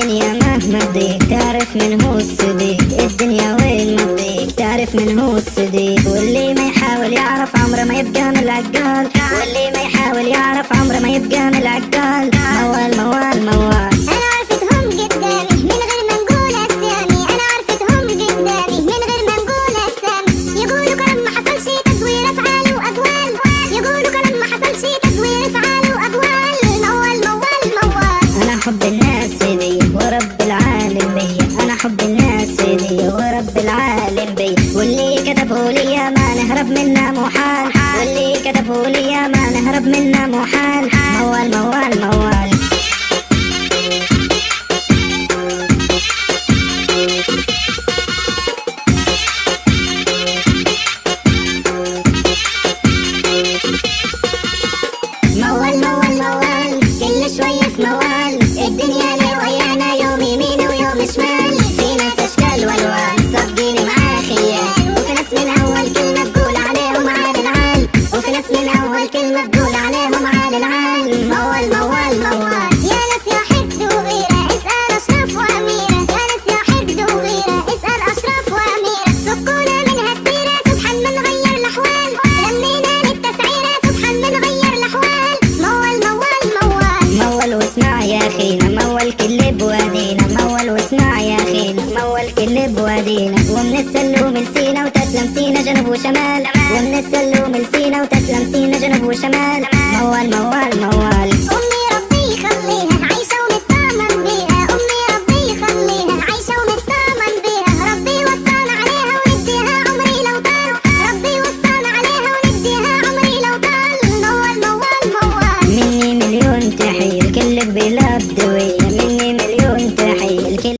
الدنيا مهما تضيق تعرف من هو الصديق، الدنيا وين ما تضيق تعرف من هو الصديق. واللي ما يحاول يعرف عمره ما يبقى من العقال، واللي ما يحاول يعرف عمره ما يبقى من العقال. موال موال موال. انا عرفتهم قدامي من غير ما نقول اسامي، انا عرفتهم قدامي من غير ما نقول اسامي. يقولوا كلام ما حصلش تزوير افعال واقوال، يقولوا كلام ما حصلش تزوير افعال واقوال. موال موال موال. انا حب الناس بي ورب العالم بي، انا حب الناس بي ورب العالم بي. واللي كتبوا لي ما نهرب منه محال، واللي كتبوا لي ما نهرب منه محال. موال موال موال. موال موال موال. كل شوية في موال، الدنيا لي ويانا يوم يمين ويوم شمال. في ناس اشكال والوان صدقيني معاه خيال، وفي ناس من اول كلمة تقول عليهم عال العال، وفي ناس من اول كلمة تقول عليهم عال العال. موال موال موال. يا ناس يا حقد وغيرة اسأل اشرف واميرة، يا ناس يا حقد وغيرة اسأل اشرف واميرة. فكونا من هالسيرة سبحان من غير الاحوال، لمينا للتسعيرة سبحان من غير الاحوال. موال موال موال. موال واسمع يا اخينا، موال كل بوادينا، موال واسمع يا اخينا، موال كل بوادينا. ومن السلوم لسينا وتسلم سينا جنوب وشمال، ومن السلوم لسينا وتسلم سينا جنوب وشمال. موال موال موال.